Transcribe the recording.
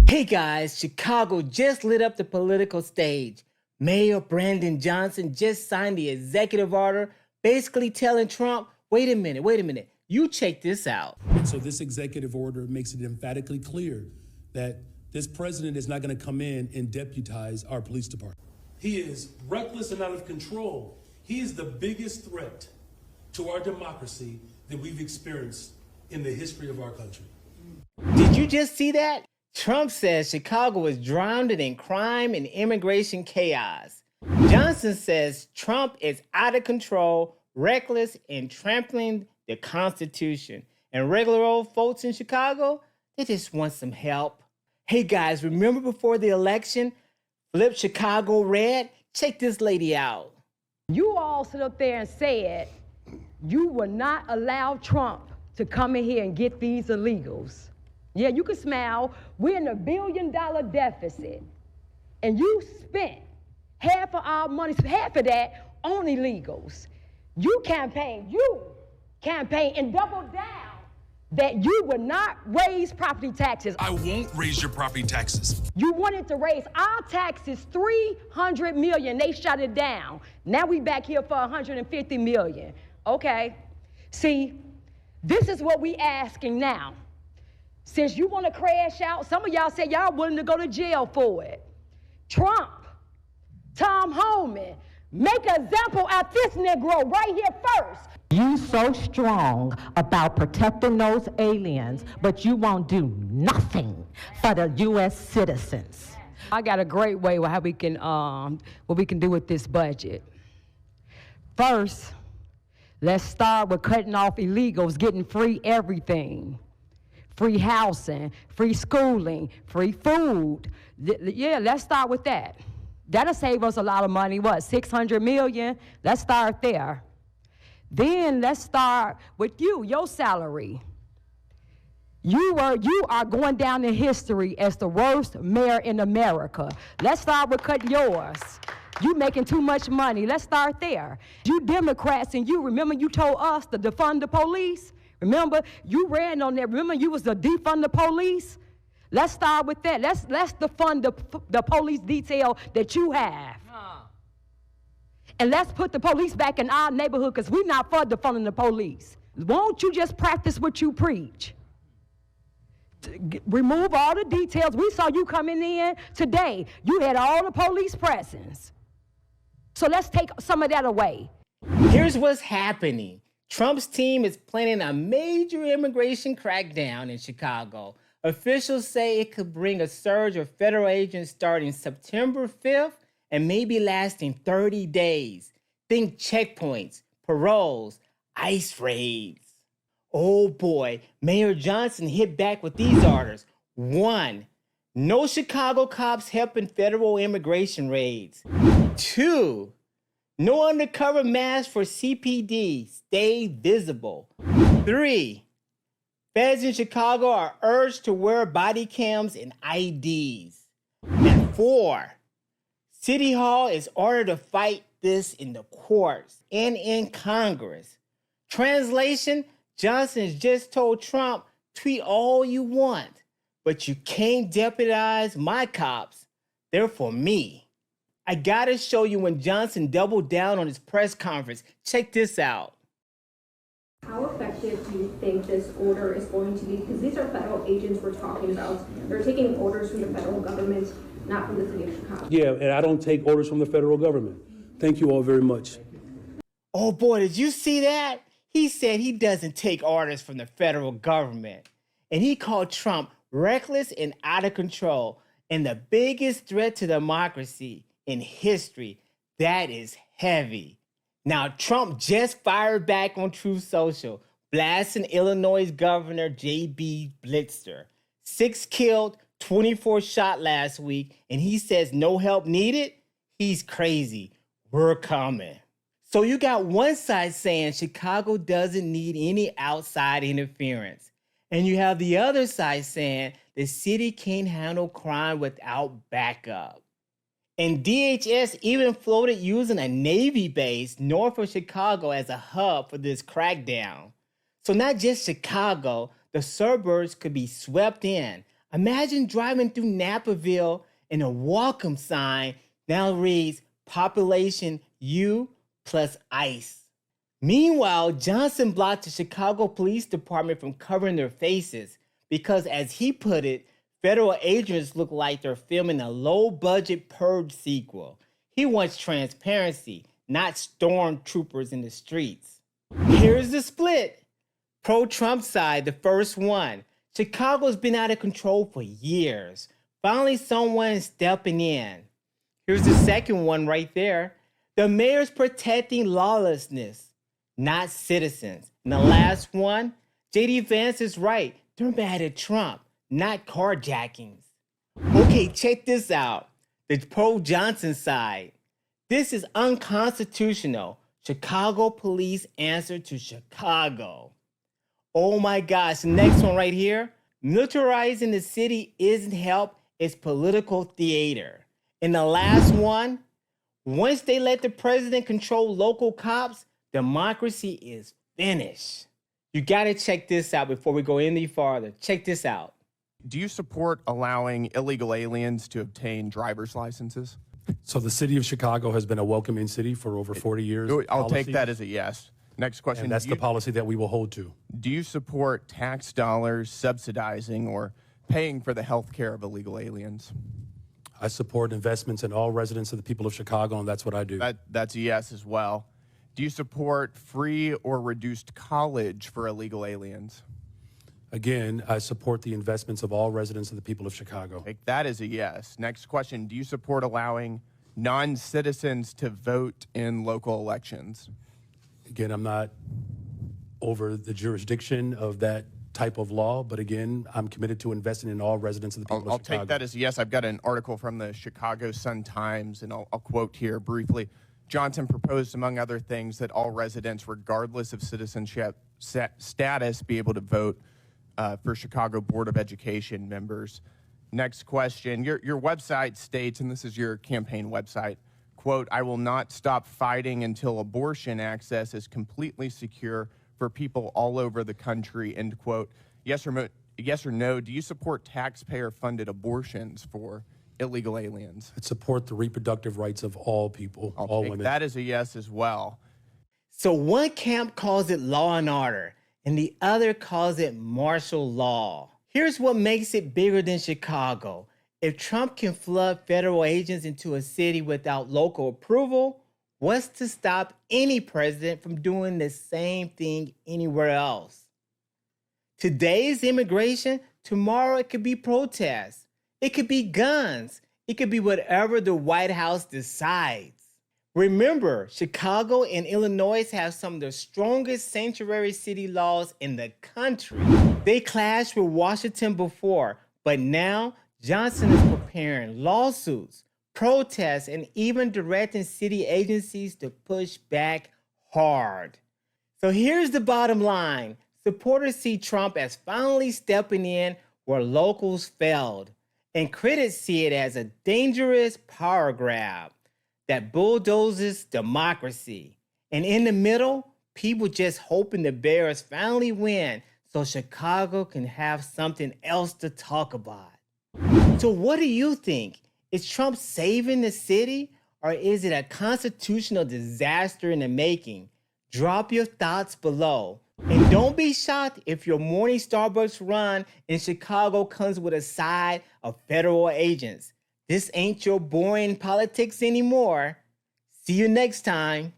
Hey guys, Chicago just lit up the political stage. Mayor Brandon Johnson just signed the executive order basically telling Trump, wait a minute, you check this out. So this executive order makes it emphatically clear that this president is not going to come in and deputize our police department. He is reckless and out of control. He is the biggest threat to our democracy that we've experienced in the history of our country. Did you just see that? Trump says Chicago is drowned in crime and immigration chaos. Johnson says Trump is out of control, reckless, and trampling the Constitution. And regular old folks in Chicago, they just want some help. Hey guys, remember before the election, flip Chicago red? Check this lady out. You all stood up there and said you would not allow Trump to come in here and get these illegals. Yeah, you can smile. We're in $1 billion deficit. And you spent half of our money, half of that on illegals. You campaigned and doubled down that you would not raise property taxes. I won't raise your property taxes. You wanted to raise our taxes $300 million. They shut it down. Now we back here for $150 million. Okay. See, this is what we asking now. Since you want to crash out, some of y'all say y'all willing to go to jail for it. Trump, Tom Homan, make an example out this Negro right here first. You so strong about protecting those aliens, but you won't do nothing for the U.S. citizens. I got a great way how we can, what we can do with this budget. First, let's start with cutting off illegals, getting free everything. Free housing, free schooling, free food. Yeah, let's start with that. That'll save us a lot of money, what, $600 million? Let's start there. Then let's start with your salary. You are going down in history as the worst mayor in America. Let's start with cutting yours. You making too much money. Let's start there. You Democrats and remember you told us to defund the police? Remember, you ran on that. Remember, you was the defund the police? Let's start with that. Let's defund the police detail that you have. And let's put the police back in our neighborhood because we're not for defunding the police. Won't you just practice what you preach? Remove all the details. We saw you coming in today. You had all the police presence. So let's take some of that away. Here's what's happening. Trump's team is planning a major immigration crackdown in Chicago. Officials say it could bring a surge of federal agents starting September 5th and maybe lasting 30 days. Think checkpoints, paroles, ICE raids. Oh boy, Mayor Johnson hit back with these orders. 1, no Chicago cops helping federal immigration raids. 2, no undercover mask for CPD. Stay visible. 3, feds in Chicago are urged to wear body cams and IDs. And 4, City Hall is ordered to fight this in the courts and in Congress. Translation, Johnson has just told Trump, tweet all you want, but you can't deputize my cops. They're for me. I gotta show you when Johnson doubled down on his press conference. Check this out. How effective do you think this order is going to be? Because these are federal agents we're talking about. They're taking orders from the federal government, not from the city of Chicago. Yeah, and I don't take orders from the federal government. Thank you all very much. Oh boy, did you see that? He said he doesn't take orders from the federal government. And he called Trump reckless and out of control and the biggest threat to democracy in history. That is heavy. Now, Trump just fired back on Truth Social, blasting Illinois Governor J.B. Blitzer. 6 killed, 24 shot last week, and he says no help needed? He's crazy. We're coming. So you got one side saying Chicago doesn't need any outside interference. And you have the other side saying the city can't handle crime without backup. And DHS even floated using a Navy base north of Chicago as a hub for this crackdown. So not just Chicago, the suburbs could be swept in. Imagine driving through Napperville and a welcome sign now reads population U plus ICE. Meanwhile, Johnson blocked the Chicago Police Department from covering their faces because, as he put it, federal agents look like they're filming a low-budget Purge sequel. He wants transparency, not stormtroopers in the streets. Here's the split. Pro-Trump side, the first one. Chicago's been out of control for years. Finally, someone is stepping in. Here's the second one right there. The mayor's protecting lawlessness, not citizens. And the last one, J.D. Vance is right. They're mad at Trump, not carjackings. Okay, check this out. The pro-Johnson side. This is unconstitutional. Chicago police answer to Chicago. Oh my gosh, the next one right here. Militarizing the city isn't help, it's political theater. And the last one, once they let the president control local cops, democracy is finished. You gotta check this out before we go any farther. Check this out. Do you support allowing illegal aliens to obtain driver's licenses? So the city of Chicago has been a welcoming city for over 40 years. I'll take that as a yes. Next question. And that's the policy that we will hold to. Do you support tax dollars subsidizing or paying for the health care of illegal aliens? I support investments in all residents of the people of Chicago, and that's what I do. That's a yes as well. Do you support free or reduced college for illegal aliens? Again, I support the investments of all residents of the people of Chicago. Take that as a yes. Next question. Do you support allowing non-citizens to vote in local elections? Again, I'm not over the jurisdiction of that type of law, but again, I'm committed to investing in all residents of the people of Chicago. I'll take that as a yes. I've got an article from the Chicago Sun-Times, and I'll quote here briefly. Johnson proposed, among other things, that all residents, regardless of citizenship status, be able to vote for Chicago Board of Education members. Next question. Your website states, and this is your campaign website, quote, I will not stop fighting until abortion access is completely secure for people all over the country, end quote. Yes or no, do you support taxpayer-funded abortions for illegal aliens? I support the reproductive rights of all people, all women. That is a yes as well. So one camp calls it law and order, and the other calls it martial law. Here's what makes it bigger than Chicago. If Trump can flood federal agents into a city without local approval, what's to stop any president from doing the same thing anywhere else? Today's immigration, tomorrow it could be protests. It could be guns. It could be whatever the White House decides. Remember, Chicago and Illinois have some of the strongest sanctuary city laws in the country. They clashed with Washington before, but now Johnson is preparing lawsuits, protests, and even directing city agencies to push back hard. So here's the bottom line. Supporters see Trump as finally stepping in where locals failed, and critics see it as a dangerous power grab that bulldozes democracy. And in the middle, people just hoping the Bears finally win so Chicago can have something else to talk about. So what do you think? Is Trump saving the city, or is it a constitutional disaster in the making? Drop your thoughts below. And don't be shocked if your morning Starbucks run in Chicago comes with a side of federal agents. This ain't your boring politics anymore. See you next time.